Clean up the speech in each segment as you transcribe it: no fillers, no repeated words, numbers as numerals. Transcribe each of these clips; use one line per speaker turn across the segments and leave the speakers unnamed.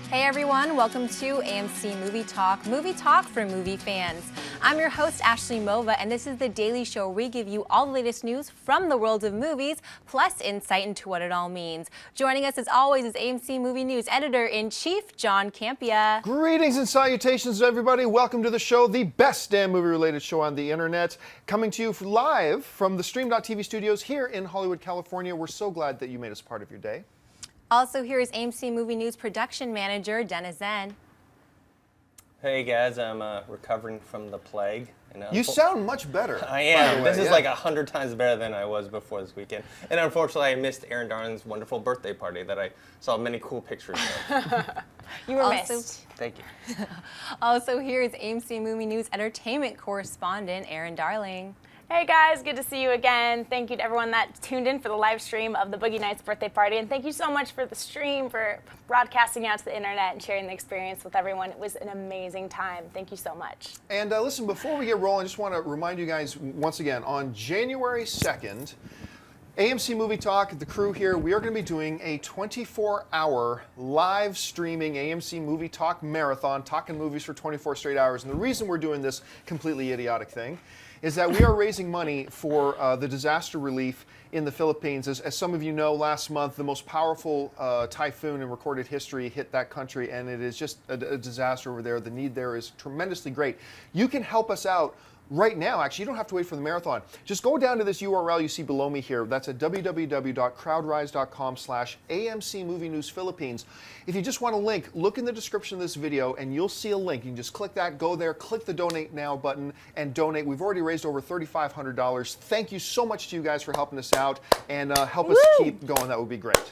Hey everyone, welcome to AMC Movie Talk for movie fans. I'm your host, Ashley Mova, and this is the daily show where we give you all the latest news from the world of movies, plus insight into what it all means. Joining us as always is AMC Movie News Editor-in-Chief, John Campea.
Greetings and salutations, everybody. Welcome to the show, the best damn movie-related show on the internet. Coming to you live from the Stream.tv studios here in Hollywood, California. We're so glad that you made us part of your day.
Also here is AMC Movie News Production Manager, Dennis Zen.
Hey guys, I'm recovering from the plague.
You sound much better.
I am. This is like 100 times better than I was before this weekend. And unfortunately, I missed Aaron Darling's wonderful birthday party that I saw many cool pictures of.
You were missed.
Thank you.
Also here is AMC Movie News Entertainment Correspondent, Aaron Darling.
Hey guys, good to see you again. Thank you to everyone that tuned in for the live stream of the Boogie Nights birthday party. And thank you so much for the stream, for broadcasting out to the internet and sharing the experience with everyone. It was an amazing time. Thank you so much.
And listen, before we get rolling, I just want to remind you guys once again, on January 2nd, AMC Movie Talk, the crew here, we are going to be doing a 24-hour live streaming AMC Movie Talk marathon, talking movies for 24 straight hours. And the reason we're doing this completely idiotic thing is that we are raising money for the disaster relief in the Philippines. As some of you know, last month, the most powerful typhoon in recorded history hit that country, and it is just a disaster over there. The need there is tremendously great. You can help us out right now. Actually, you don't have to wait for the marathon. Just go down to this URL you see below me here. That's at www.crowdrise.com/AMC Movie News Philippines. If you just want a link, look in the description of this video and you'll see a link. You can just click that, go there, click the Donate Now button and donate. We've already raised over $3,500. Thank you so much to you guys for helping us out and help us keep going. That would be great.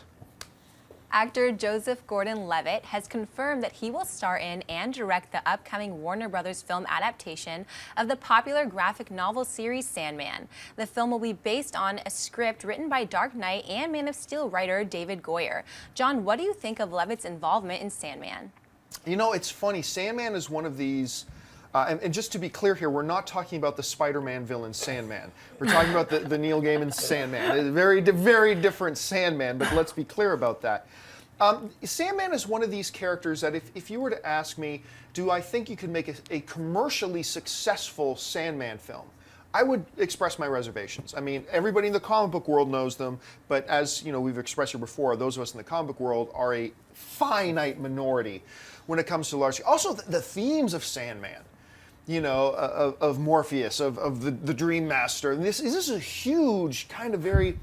Actor Joseph Gordon-Levitt has confirmed that he will star in and direct the upcoming Warner Brothers film adaptation of the popular graphic novel series Sandman. The film will be based on a script written by Dark Knight and Man of Steel writer David Goyer. John, what do you think of Levitt's involvement in Sandman?
You know, it's funny. Sandman is one of these... and just to be clear here, we're not talking about the Spider-Man villain Sandman. We're talking about the Neil Gaiman Sandman. It's a very different Sandman, but let's be clear about that. Sandman is one of these characters that if you were to ask me, do I think you could make a commercially successful Sandman film? I would express my reservations. I mean, everybody in the comic book world knows them, but as you know, we've expressed it before, those of us in the comic book world are a finite minority when it comes to large. Also, the themes of Sandman. You know, of Morpheus, of the Dream Master. And this is a huge, kind of very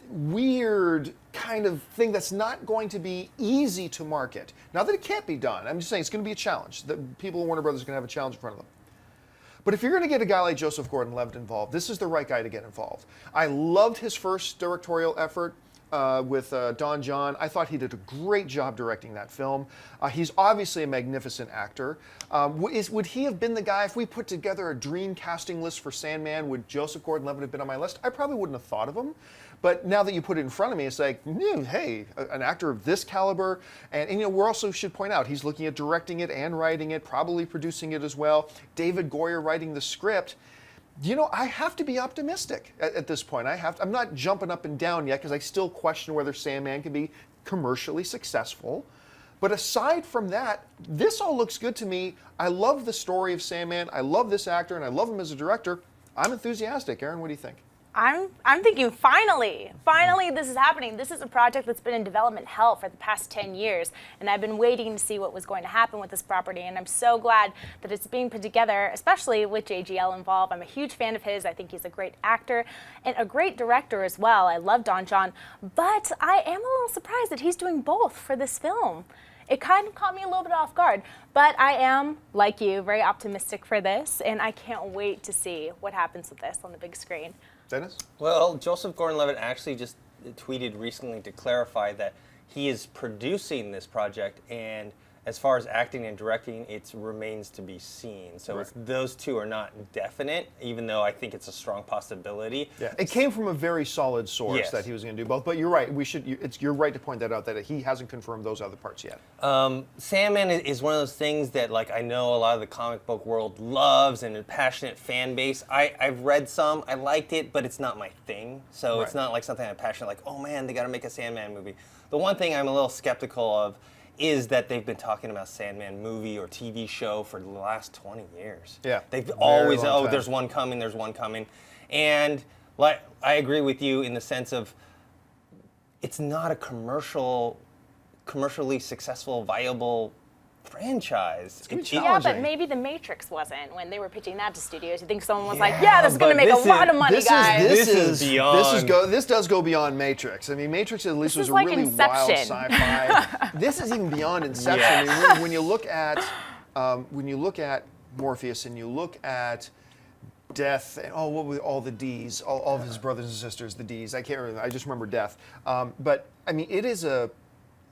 weird kind of thing that's not going to be easy to market. Not that it can't be done. I'm just saying it's going to be a challenge. The people at Warner Brothers are going to have a challenge in front of them. But if you're going to get a guy like Joseph Gordon-Levitt involved, this is the right guy to get involved. I loved his first directorial effort with Don John. I thought he did a great job directing that film. He's obviously a magnificent actor. Would he have been the guy, if we put together a dream casting list for Sandman, would Joseph Gordon-Levitt have been on my list? I probably wouldn't have thought of him. But now that you put it in front of me, it's like, hey, an actor of this caliber. And you know, we also should point out, he's looking at directing it and writing it, probably producing it as well. David Goyer writing the script. You know, I have to be optimistic at this point. I'm not jumping up and down yet because I still question whether Sandman can be commercially successful. But aside from that, this all looks good to me. I love the story of Sandman. I love this actor, and I love him as a director. I'm enthusiastic. Aaron, what do you think?
I'm thinking, finally this is happening. This is a project that's been in development hell for the past 10 years, and I've been waiting to see what was going to happen with this property, and I'm so glad that it's being put together, especially with JGL involved. I'm a huge fan of his. I think he's a great actor and a great director as well. I love Don John, but I am a little surprised that he's doing both for this film. It kind of caught me a little bit off guard, but I am, like you, very optimistic for this, and I can't wait to see what happens with this on the big screen.
Dennis?
Well, Joseph Gordon-Levitt actually just tweeted recently to clarify that he is producing this project, and as far as acting and directing, it remains to be seen. So those two are not definite, even though I think it's a strong possibility.
Yeah, it came from a very solid source that he was going to do both. But you're right. You're right to point that out, that he hasn't confirmed those other parts yet.
Sandman is one of those things that, like, I know a lot of the comic book world loves and a passionate fan base. I've read some. I liked it, but it's not my thing. So it's not like something I'm passionate, like, oh man, they got to make a Sandman movie. The one thing I'm a little skeptical of is that they've been talking about Sandman movie or TV show for the last 20 years.
Yeah.
They've always,
long time.
there's one coming, there's one coming. And like, I agree with you in the sense of it's not a commercially successful, viable franchise.
It's gonna be
Yeah,
challenging.
but maybe The Matrix wasn't when they were pitching that to studios. You think someone was like, "Yeah, this is going to
but
make a
this
lot
is-
of money,
This
guys."
This is beyond.
This does go beyond Matrix. I mean, Matrix at least
This
was
is
a
like
really
Inception.
wild sci-fi. This is even beyond Inception. I mean, when you look at Morpheus and you look at Death, and what were all the D's, all of his brothers and sisters, the D's. I can't remember. I just remember Death. But I mean,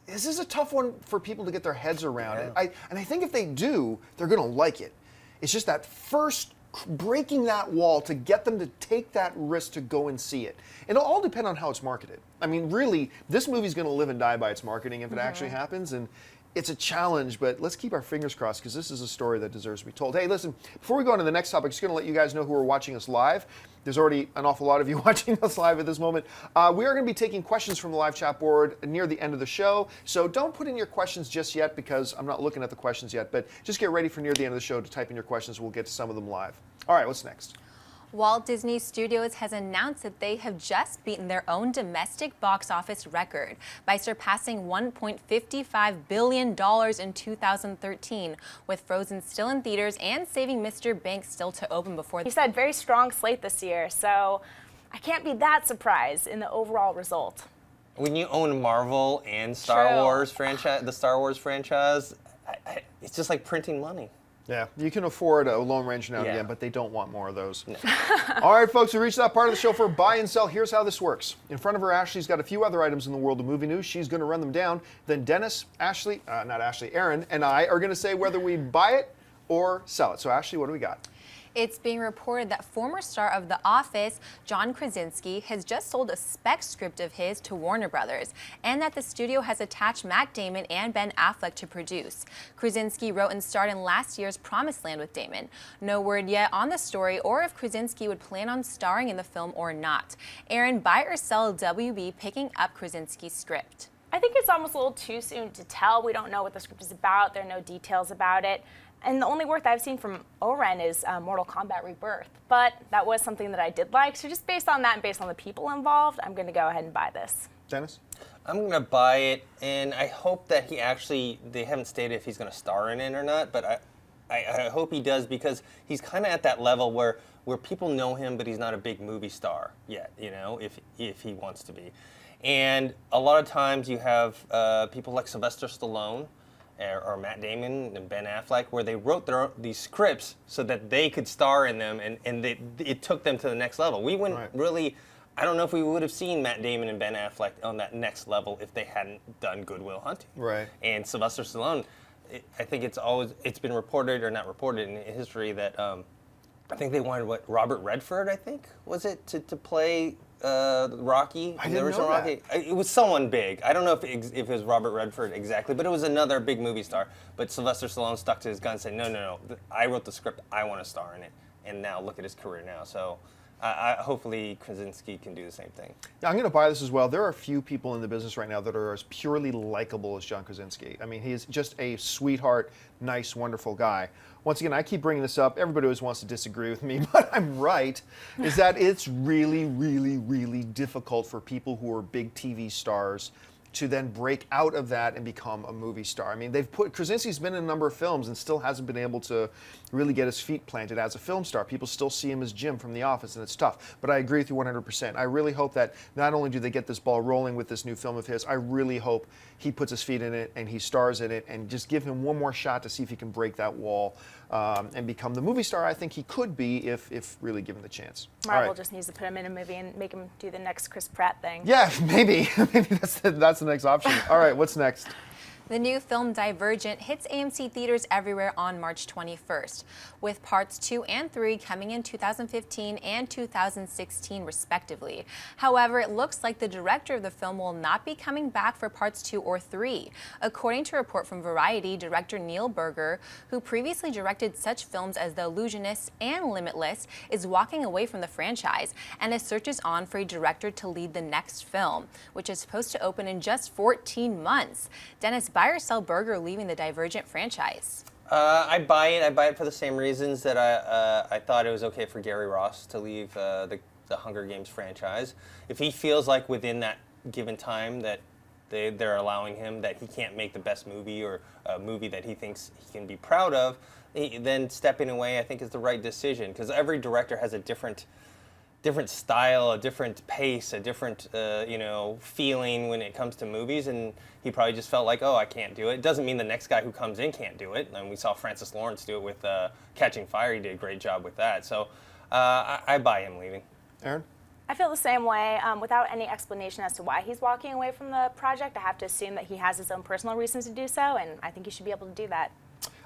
this is a tough one for people to get their heads around it. And I think if they do, they're going to like it. It's just that first breaking that wall to get them to take that risk to go and see it. It'll all depend on how it's marketed. I mean, really, this movie's going to live and die by its marketing if it actually happens. And it's a challenge, but let's keep our fingers crossed because this is a story that deserves to be told. Hey, listen, before we go on to the next topic, I'm just going to let you guys know who are watching us live. There's already an awful lot of you watching us live at this moment. We are going to be taking questions from the live chat board near the end of the show. So don't put in your questions just yet because I'm not looking at the questions yet, but just get ready for near the end of the show to type in your questions. We'll get to some of them live. All right, what's next?
Walt Disney Studios has announced that they have just beaten their own domestic box office record by surpassing $1.55 billion in 2013, with Frozen still in theaters and Saving Mr. Banks still to open before.
He said very strong slate this year, so I can't be that surprised in the overall result.
When you own Marvel and Star
True.
Wars franchise, the Star Wars franchise, it's just like printing money.
Yeah, you can afford a Lone Ranger now and
Yeah.
again, but they don't want more of those. No. All right, folks, we reached that part of the show for buy and sell. Here's how this works. In front of her, Ashley's got a few other items in the world of movie news. She's going to run them down. Then Dennis, Aaron, and I are going to say whether we buy it or sell it. So, Ashley, what do we got?
It's being reported that former star of The Office, John Krasinski, has just sold a spec script of his to Warner Brothers, and that the studio has attached Matt Damon and Ben Affleck to produce. Krasinski wrote and starred in last year's Promised Land with Damon. No word yet on the story or if Krasinski would plan on starring in the film or not. Aaron, buy or sell WB picking up Krasinski's script?
I think it's almost a little too soon to tell. We don't know what the script is about. There are no details about it. And the only work that I've seen from Oren is Mortal Kombat Rebirth. But that was something that I did like. So just based on that and based on the people involved, I'm going to go ahead and buy this.
Dennis?
I'm going to buy it, and I hope that they haven't stated if he's going to star in it or not, but I hope he does because he's kind of at that level where people know him, but he's not a big movie star yet, if he wants to be. And a lot of times you have people like Sylvester Stallone, or Matt Damon and Ben Affleck, where they wrote these scripts so that they could star in them, and it took them to the next level. We wouldn't really, I don't know if we would have seen Matt Damon and Ben Affleck on that next level if they hadn't done Good Will Hunting.
Right.
And Sylvester Stallone, I think it's been reported, or not reported in history, that I think they wanted, Robert Redford, I think, was it, to play Rocky?
I didn't know
Rocky. It was someone big. I don't know if it was Robert Redford exactly, but it was another big movie star. But Sylvester Stallone stuck to his gun and said, no, I wrote the script, I want to star in it. And now look at his career now. So hopefully Krasinski can do the same thing.
Now, I'm going to buy this as well. There are a few people in the business right now that are as purely likable as John Krasinski. I mean, he's just a sweetheart, nice, wonderful guy. Once again, I keep bringing this up. Everybody always wants to disagree with me, but I'm right, is that it's really, really, really difficult for people who are big TV stars to then break out of that and become a movie star. I mean, Krasinski's been in a number of films and still hasn't been able to really get his feet planted as a film star. People still see him as Jim from The Office, and it's tough. But I agree with you 100%. I really hope that not only do they get this ball rolling with this new film of his, I really hope he puts his feet in it and he stars in it, and just give him one more shot to see if he can break that wall and become the movie star I think he could be if really given the chance.
Marvel just needs to put him in a movie and make him do the next Chris Pratt thing.
Yeah, maybe. Maybe that's the next option. All right, what's next?
The new film Divergent hits AMC theaters everywhere on March 21st, with parts 2 and 3 coming in 2015 and 2016 respectively. However, it looks like the director of the film will not be coming back for parts 2 or 3. According to a report from Variety, director Neil Berger, who previously directed such films as The Illusionist and Limitless, is walking away from the franchise, and a search is on for a director to lead the next film, which is supposed to open in just 14 months. Dennis, buy buy or sell Berger leaving the Divergent franchise?
I buy it. I buy it for the same reasons that I thought it was okay for Gary Ross to leave the Hunger Games franchise. If he feels like within that given time that they're allowing him that he can't make the best movie or a movie that he thinks he can be proud of, then stepping away I think is the right decision, because every director has a different style, a different pace, a different feeling when it comes to movies, and he probably just felt like, oh, I can't do it. It doesn't mean the next guy who comes in can't do it. And we saw Francis Lawrence do it with Catching Fire. He did a great job with that. So I buy him leaving.
Aaron?
I feel the same way. Without any explanation as to why he's walking away from the project, I have to assume that he has his own personal reasons to do so, and I think he should be able to do that.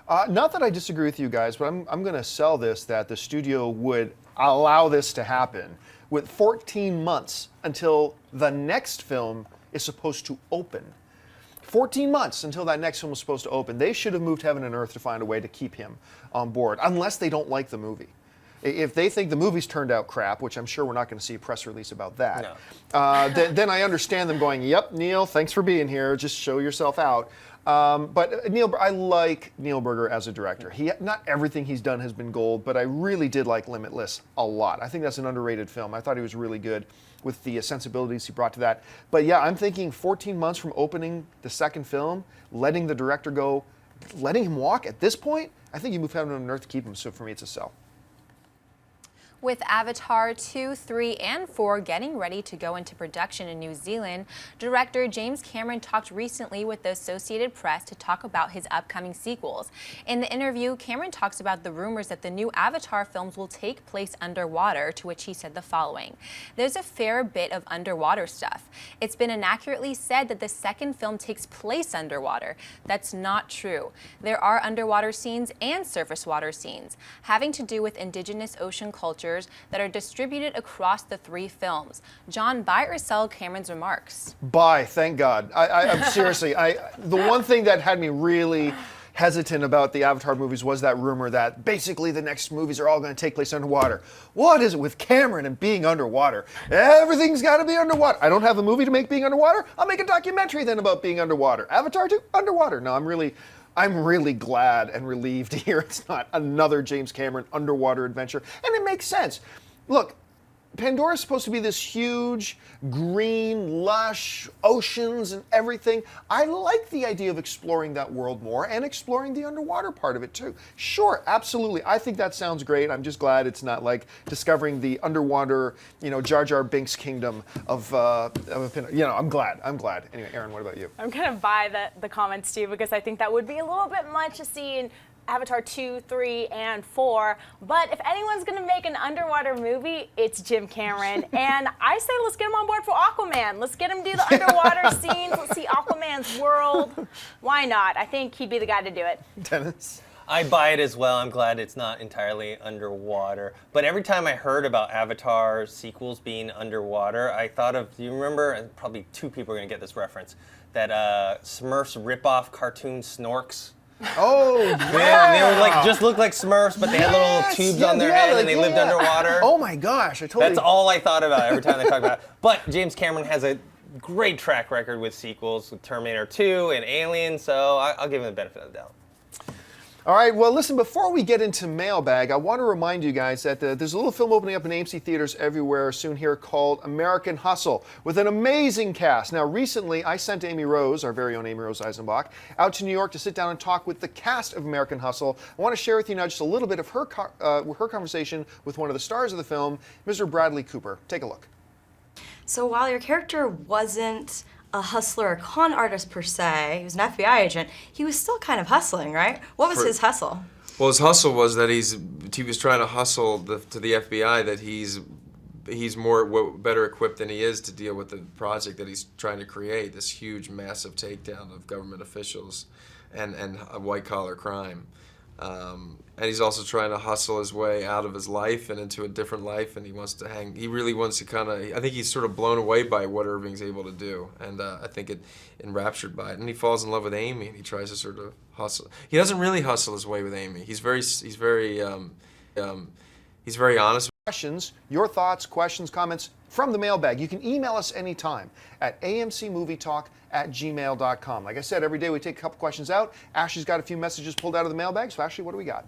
Not that I disagree with you guys, but I'm going to sell this that the studio would allow this to happen with 14 months until the next film is supposed to open. 14 months until that next film was supposed to open. They should have moved heaven and earth to find a way to keep him on board, unless they don't like the movie. If they think the movie's turned out crap, which I'm sure we're not going to see a press release about that, then I understand them going, yep, Neil, thanks for being here. Just show yourself out. But I like Neil Berger as a director. Not everything he's done has been gold, but I really did like Limitless a lot. I think that's an underrated film. I thought he was really good with the sensibilities he brought to that. But yeah, I'm thinking 14 months from opening the second film, letting the director go, letting him walk at this point, I think you move heaven and earth to keep him. So for me, it's a sell.
With Avatar 2, 3, and 4 getting ready to go into production in New Zealand, director James Cameron talked recently with the Associated Press to talk about his upcoming sequels. In the interview, Cameron talks about the rumors that the new Avatar films will take place underwater, to which he said the following: "There's a fair bit of underwater stuff. It's been inaccurately said that the second film takes place underwater. That's not true. There are underwater scenes and surface water scenes, having to do with indigenous ocean cultures that are distributed across the 3 films." John, buy or sell Cameron's remarks?
Buy, thank God. I'm seriously, the one thing that had me really hesitant about the Avatar movies was that rumor that basically the next movies are all going to take place underwater. What is it with Cameron and being underwater? Everything's got to be underwater. I don't have a movie to make being underwater. I'll make a documentary then about being underwater. Avatar 2, underwater. No, I'm really glad and relieved to hear it's not another James Cameron underwater adventure. And it makes sense. Look, Pandora's supposed to be this huge, green, lush, oceans and everything. I like the idea of exploring that world more and exploring the underwater part of it too. Sure, absolutely. I think that sounds great. I'm just glad it's not like discovering the underwater, Jar Jar Binks kingdom of I'm glad. Anyway, Aaron, what about you?
I'm going to buy the comments too, because I think that would be a little bit much to see in Avatar 2, 3, and 4. But if anyone's going to make an underwater movie, it's Jim Cameron. And I say let's get him on board for Aquaman. Let's get him do the underwater scenes. Let's see Aquaman's world. Why not? I think he'd be the guy to do it.
Dennis?
I buy it as well. I'm glad it's not entirely underwater. But every time I heard about Avatar sequels being underwater, I thought of, do you remember, and probably 2 people are going to get this reference, that Smurfs ripoff cartoon Snorks?
Oh, yeah.
They were just looked like Smurfs, but they had little tubes on their head and they lived underwater.
Oh my gosh,
That's all I thought about every time they talk about it. But James Cameron has a great track record with sequels, with Terminator 2 and Alien, so I'll give him the benefit of the doubt.
All right, well, listen, before we get into Mailbag, I want to remind you guys that there's a little film opening up in AMC theaters everywhere soon here called American Hustle, with an amazing cast. Now, recently, I sent Amy Rose, our very own Amy Rose Eisenbach, out to New York to sit down and talk with the cast of American Hustle. I want to share with you now just a little bit of her conversation with one of the stars of the film, Mr. Bradley Cooper. Take a look.
So while your character wasn't a hustler or con artist per se, he was an FBI agent, he was still kind of hustling, right? What was his hustle?
Well, his hustle was that he was trying to hustle to the FBI that he's better equipped than he is to deal with the project that he's trying to create, this huge, massive takedown of government officials and white-collar crime. And he's also trying to hustle his way out of his life and into a different life, and he really wants to I think he's sort of blown away by what Irving's able to do, and I think enraptured by it. And he falls in love with Amy, and he tries to sort of hustle. He doesn't really hustle his way with Amy. He's very honest.
questions, your thoughts, questions, comments from the mailbag. You can email us anytime at amcmovietalk@gmail.com. Like I said, every day we take a couple questions out. Ashley's got a few messages pulled out of the mailbag. So Ashley, what do we got?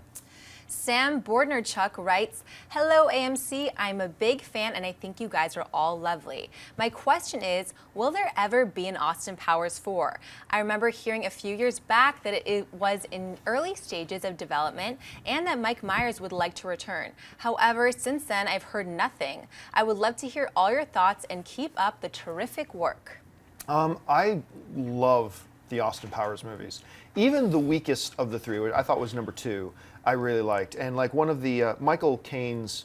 Sam Bordnerchuk writes, "Hello AMC, I'm a big fan and I think you guys are all lovely. My question is, will there ever be an Austin Powers 4? I remember hearing a few years back that it was in early stages of development and that Mike Myers would like to return. However, since then I've heard nothing. I would love to hear all your thoughts and keep up the terrific work."
I love the Austin Powers movies. Even the weakest of the three, which I thought was number 2, I really liked. And like one of the Michael Caine's,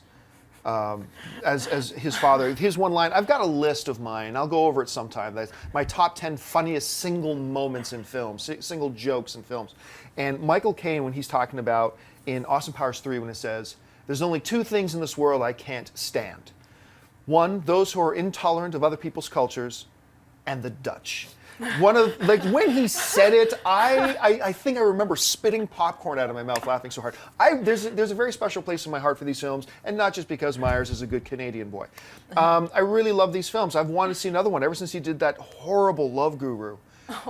as his father, his one line, I've got a list of mine, I'll go over it sometime. That's my top 10 funniest single moments in films, single jokes in films. And Michael Caine, when he's talking about in Austin Powers 3, when it says, "There's only 2 things in this world I can't stand. One, those who are intolerant of other people's cultures, and the Dutch." One of, like, when he said it, I think I remember spitting popcorn out of my mouth laughing so hard. There's a very special place in my heart for these films, and not just because Myers is a good Canadian boy. I really love these films. I've wanted to see another one ever since he did that horrible Love Guru.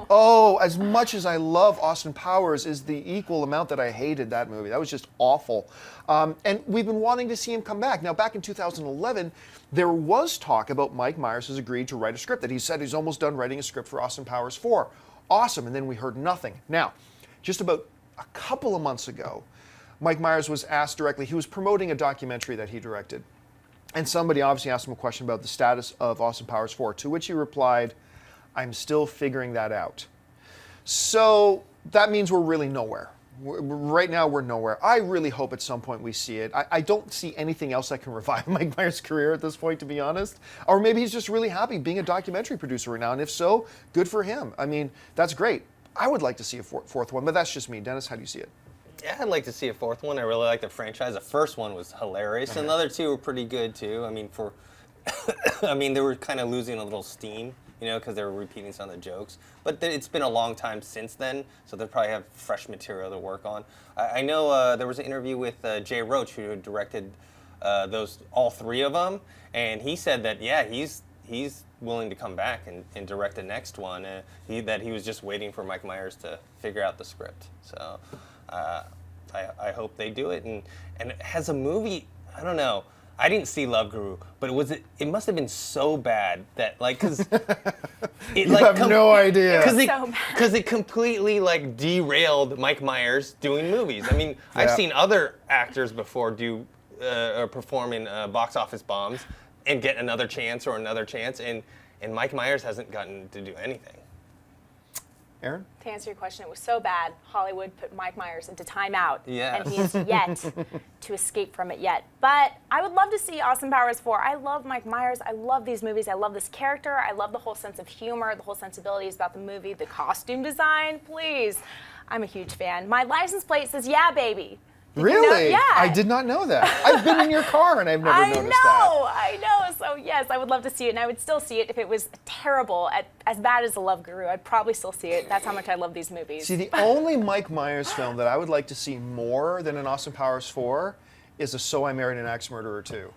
Oh, as much as I love Austin Powers is the equal amount that I hated that movie. That was just awful. And we've been wanting to see him come back. Now, back in 2011, there was talk about Mike Myers has agreed to write a script, that he said he's almost done writing a script for Austin Powers 4. Awesome, and then we heard nothing. Now, just about a couple of months ago, Mike Myers was asked directly, he was promoting a documentary that he directed, and somebody obviously asked him a question about the status of Austin Powers 4, to which he replied, "I'm still figuring that out." So that means we're really nowhere. Right now, we're nowhere. I really hope at some point we see it. I don't see anything else that can revive Mike Myers' career at this point, to be honest. Or maybe he's just really happy being a documentary producer right now, and if so, good for him. I mean, that's great. I would like to see a fourth one, but that's just me. Dennis, how do you see it?
Yeah, I'd like to see a 4th one. I really like the franchise. The first one was hilarious, and the other 2 were pretty good too. I mean, they were kind of losing a little steam, because they were repeating some of the jokes. But it's been a long time since then, so they'll probably have fresh material to work on. I know there was an interview with Jay Roach, who directed all 3 of them, and he said that, yeah, he's willing to come back and direct the next one. That he was just waiting for Mike Myers to figure out the script. So I hope they do it. And as a movie, I don't know. I didn't see Love Guru, but it must have been so bad that, like, because it
You have no idea.
Because it completely, like, derailed Mike Myers doing movies. I mean, I've seen other actors before do or perform in box office bombs and get another chance, and Mike Myers hasn't gotten to do anything.
Aaron?
To answer your question, it was so bad, Hollywood put Mike Myers into timeout,
Yeah.
and he is yet to escape from it yet. But I would love to see Austin Powers 4. I love Mike Myers. I love these movies. I love this character. I love the whole sense of humor, the whole sensibilities about the movie, the costume design. Please, I'm a huge fan. My license plate says, "Yeah, baby." Did you know?
Really?
Yeah.
I did not know that. I've been in your car and I've never noticed that.
I know. So yes, I would love to see it, and I would still see it if it was terrible, as bad as The Love Guru. I'd probably still see it. That's how much I love these movies.
See, the only Mike Myers film that I would like to see more than an Austin Powers 4 is a So I Married an Axe Murderer 2.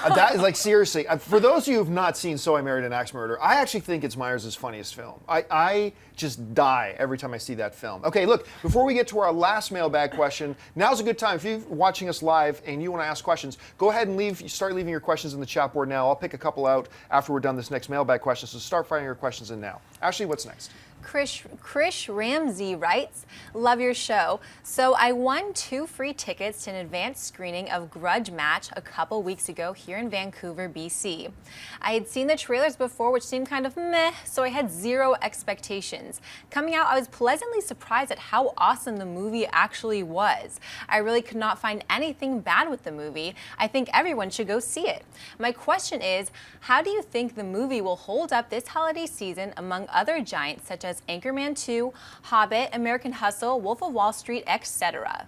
That is, like, seriously, for those of you who have not seen So I Married an Axe Murderer, I actually think it's Myers' funniest film. I just die every time I see that film. Okay, look, before we get to our last mailbag question, now's a good time. If you're watching us live and you want to ask questions, go ahead and start leaving your questions in the chat board now. I'll pick a couple out after we're done this next mailbag question, so start firing your questions in now. Ashley, what's next?
Krish Ramsey writes, "Love your show. So I won 2 free tickets to an advanced screening of Grudge Match a couple weeks ago here in Vancouver, BC. I had seen the trailers before, which seemed kind of meh, so I had 0 expectations. Coming out, I was pleasantly surprised at how awesome the movie actually was. I really could not find anything bad with the movie. I think everyone should go see it. My question is, how do you think the movie will hold up this holiday season among other giants such as Anchorman 2, Hobbit, American Hustle, Wolf of Wall Street, etc.?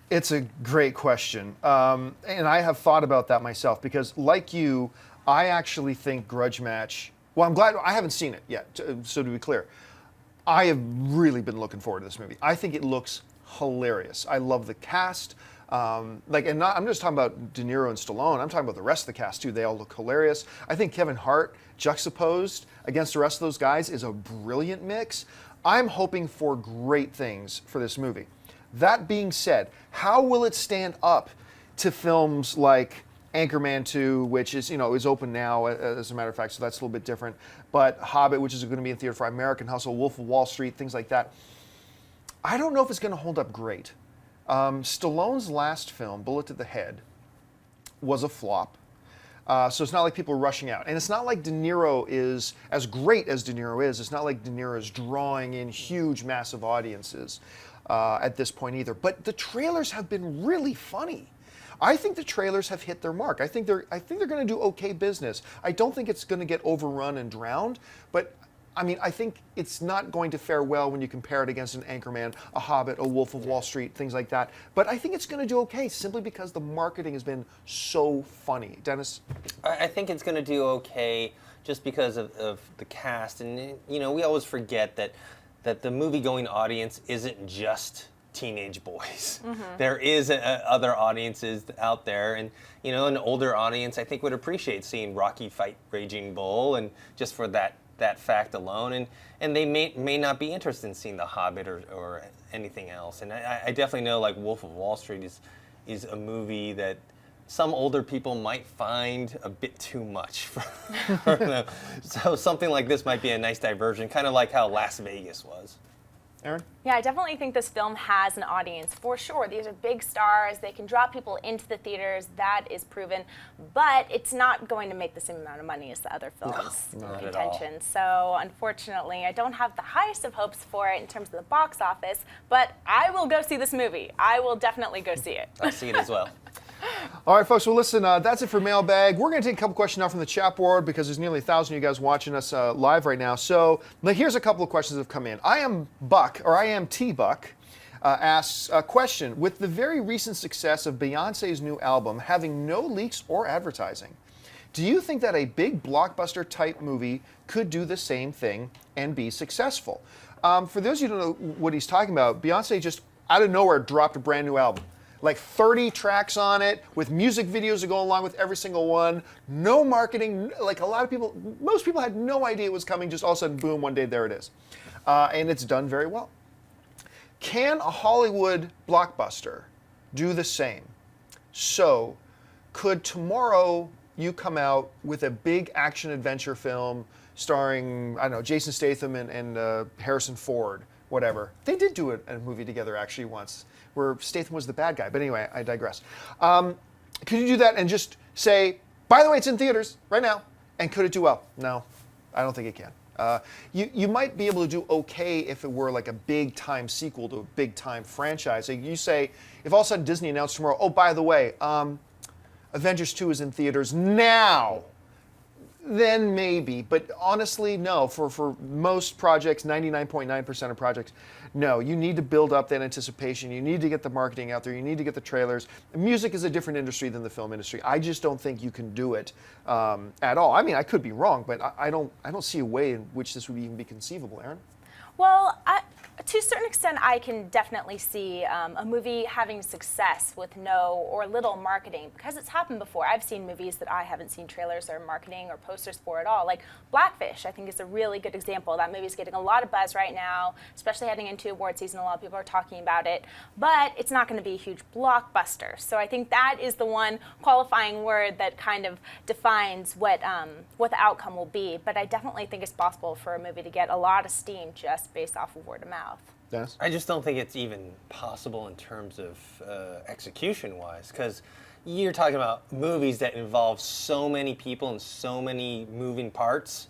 It's a great question. And I have thought about that myself because, like you, I actually think Grudge Match, well, I'm glad I haven't seen it yet, so to be clear. I have really been looking forward to this movie. I think it looks hilarious. I love the cast. I'm just talking about De Niro and Stallone. I'm talking about the rest of the cast too. They all look hilarious. I think Kevin Hart juxtaposed against the rest of those guys is a brilliant mix. I'm hoping for great things for this movie. That being said, how will it stand up to films like Anchorman 2, which is open now, as a matter of fact, so that's a little bit different. But Hobbit, which is going to be in theater for American Hustle, Wolf of Wall Street, things like that. I don't know if it's going to hold up great. Stallone's last film, Bullet to the Head, was a flop. So it's not like people are rushing out. And it's not like De Niro is, as great as De Niro is, it's not like De Niro is drawing in huge, massive audiences at this point either. But the trailers have been really funny. I think the trailers have hit their mark. I think they're going to do okay business. I don't think it's going to get overrun and drowned, but I mean, I think it's not going to fare well when you compare it against an Anchorman, a Hobbit, a Wolf of Wall Street, things like that. But I think it's going to do okay simply because the marketing has been so funny. Dennis?
I think it's going to do okay just because of the cast. And, we always forget that the movie-going audience isn't just teenage boys. There is other audiences out there, and an older audience I think would appreciate seeing Rocky fight Raging Bull, and just for that fact alone, and they may not be interested in seeing The Hobbit or anything else. And I definitely know like Wolf of Wall Street is a movie that some older people might find a bit too much for them. So something like this might be a nice diversion, kind of like how Las Vegas was.
Aaron?
Yeah, I definitely think this film has an audience, for sure. These are big stars. They can draw people into the theaters. That is proven. But it's not going to make the same amount of money as the other films' contention. So, unfortunately, I don't have the highest of hopes for it in terms of the box office. But I will go see this movie. I will definitely go see it.
I see it as well.
All right, folks, well, listen, that's it for Mailbag. We're going to take a couple questions now from the chat board because there's nearly 1,000 of you guys watching us live right now. So here's a couple of questions that have come in. I am T-Buck, asks a question. With the very recent success of Beyonce's new album having no leaks or advertising, do you think that a big blockbuster-type movie could do the same thing and be successful? For those of you who don't know what he's talking about, Beyonce just out of nowhere dropped a brand new album. Like 30 tracks on it, with music videos that go along with every single one. No marketing. Like most people had no idea it was coming. Just all of a sudden, boom, one day there it is. And it's done very well. Can a Hollywood blockbuster do the same? So, could tomorrow you come out with a big action-adventure film starring, I don't know, Jason Statham and Harrison Ford, whatever. They did do a movie together actually once, where Statham was the bad guy. But anyway, I digress. Could you do that and just say, by the way, it's in theaters right now, and could it do well? No, I don't think it can. You might be able to do okay if it were like a big-time sequel to a big-time franchise. Like you say, if all of a sudden Disney announced tomorrow, oh, by the way, Avengers 2 is in theaters now, then maybe. But honestly, no. For most projects, 99.9% of projects, no. You need to build up that anticipation. You need to get the marketing out there. You need to get the trailers. Music is a different industry than the film industry. I just don't think you can do it at all. I mean, I could be wrong, but I don't see a way in which this would even be conceivable, Aaron.
Well, to a certain extent, I can definitely see a movie having success with no or little marketing, because it's happened before. I've seen movies that I haven't seen trailers or marketing or posters for at all. Like Blackfish, I think, is a really good example. That movie's getting a lot of buzz right now, especially heading into award season. A lot of people are talking about it, but it's not going to be a huge blockbuster. So I think that is the one qualifying word that kind of defines what the outcome will be. But I definitely think it's possible for a movie to get a lot of steam just based off of word of mouth.
Dennis?
I just don't think it's even possible in terms of execution-wise, because you're talking about movies that involve so many people and so many moving parts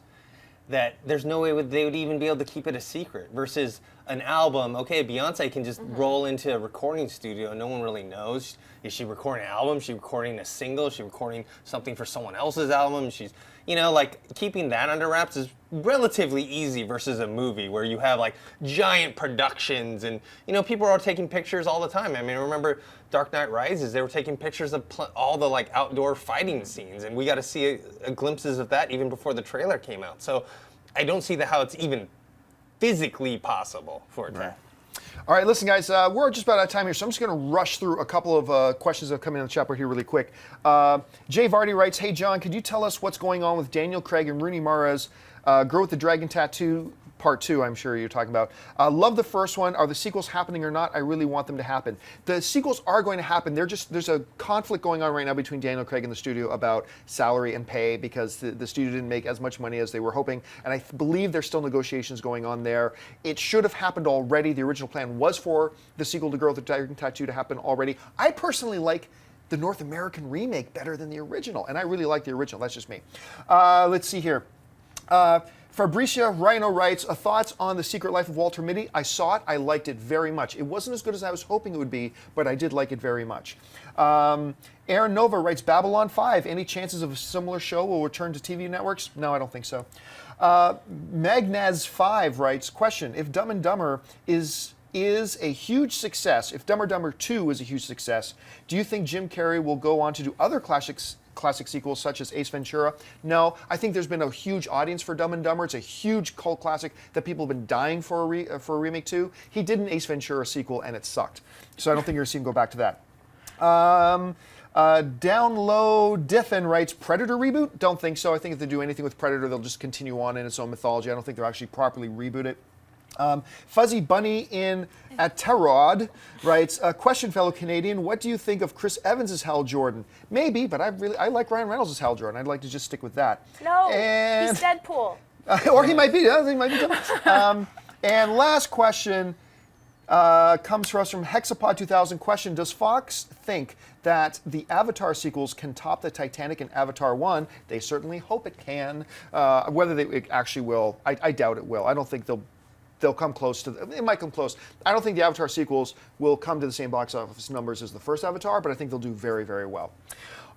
that there's no way they would even be able to keep it a secret, versus an album. Okay, Beyonce can just roll into a recording studio and no one really knows. Is she recording an album? Is she recording a single? Is she recording something for someone else's album? She's, like keeping that under wraps is relatively easy versus a movie where you have like giant productions and, people are taking pictures all the time. I mean, remember Dark Knight Rises, they were taking pictures of all the like outdoor fighting scenes, and we got to see glimpses of that even before the trailer came out. So I don't see how it's even physically possible for it to happen.
All right, listen, guys, we're just about out of time here, so I'm just going to rush through a couple of questions that have come in the chat board here really quick. Jay Vardy writes, hey, John, could you tell us what's going on with Daniel Craig and Rooney Mara's Girl with the Dragon Tattoo Part 2, I'm sure you're talking about. Love the first one. Are the sequels happening or not? I really want them to happen. The sequels are going to happen. There's a conflict going on right now between Daniel Craig and the studio about salary and pay because the studio didn't make as much money as they were hoping, and I believe there's still negotiations going on there. It should have happened already. The original plan was for the sequel to Girl with the Dragon Tattoo to happen already. I personally like the North American remake better than the original, and I really like the original. That's just me. Let's see here. Fabricia Rhino writes, thoughts on The Secret Life of Walter Mitty? I saw it. I liked it very much. It wasn't as good as I was hoping it would be, but I did like it very much. Aaron Nova writes, Babylon 5. Any chances of a similar show will return to TV networks? No, I don't think so. Magnaz5 writes, question, if Dumb and Dumber is a huge success, if Dumb and Dumber 2 is a huge success, do you think Jim Carrey will go on to do other classic sequels such as Ace Ventura? No, I think there's been a huge audience for Dumb and Dumber. It's a huge cult classic that people have been dying for a remake to. He did an Ace Ventura sequel and it sucked. So I don't think you're going to see him go back to that. Down Low Diffin writes, Predator reboot? Don't think so. I think if they do anything with Predator, they'll just continue on in its own mythology. I don't think they'll actually properly reboot it. Fuzzy Bunny in Aterod writes, question, fellow Canadian, what do you think of Chris Evans as Hal Jordan? Maybe, but I like Ryan Reynolds as Hal Jordan. I'd like to just stick with that.
No, he's Deadpool.
Or he might be. Yeah, he might be. And last question comes to us from Hexapod 2000. Question, does Fox think that the Avatar sequels can top the Titanic and Avatar 1? They certainly hope it can. Whether it actually will, I doubt it will. I don't think they'll come close to it might come close. I don't think the Avatar sequels will come to the same box office numbers as the first Avatar, but I think they'll do very, very well.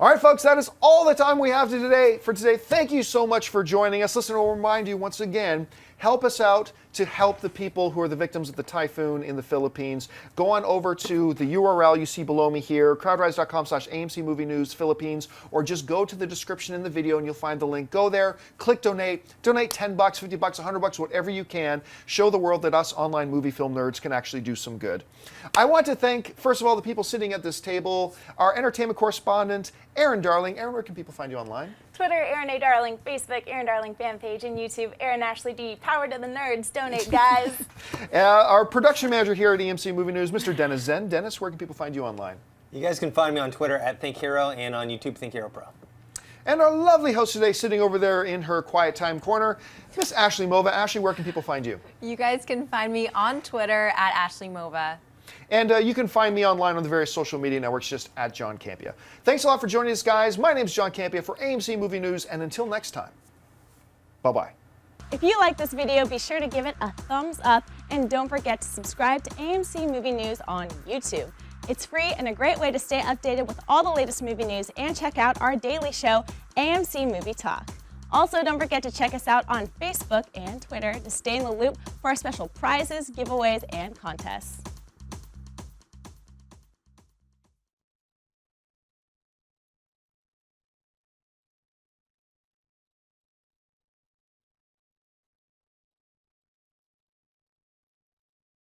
All right, folks, that is all the time we have for today. Thank you so much for joining us. Listen, I'll remind you once again, help us out to help the people who are the victims of the typhoon in the Philippines. Go on over to the URL you see below me here, crowdrise.com/AMC Movie News Philippines, or just go to the description in the video and you'll find the link. Go there, click donate, donate $10, $50, $100, whatever you can. Show the world that us online movie film nerds can actually do some good. I want to thank, first of all, the people sitting at this table, our entertainment correspondent, Aaron Darling. Aaron, where can people find you online?
Twitter, Aaron A. Darling, Facebook, Aaron Darling fan page, and YouTube, Aaron Ashley D. Power to the nerds. Donate, guys.
Our production manager here at AMC Movie News, Mr. Dennis Zen. Dennis, where can people find you online?
You guys can find me on Twitter at ThinkHero and on YouTube, ThinkHero Pro.
And our lovely host today, sitting over there in her quiet time corner, Miss Ashley Mova. Ashley, where can people find you?
You guys can find me on Twitter at Ashley Mova.
And you can find me online on the various social media networks, just at John Campia. Thanks a lot for joining us, guys. My name's John Campia for AMC Movie News, and until next time, bye-bye.
If you like this video, be sure to give it a thumbs up, and don't forget to subscribe to AMC Movie News on YouTube. It's free and a great way to stay updated with all the latest movie news and check out our daily show, AMC Movie Talk. Also, don't forget to check us out on Facebook and Twitter to stay in the loop for our special prizes, giveaways, and contests.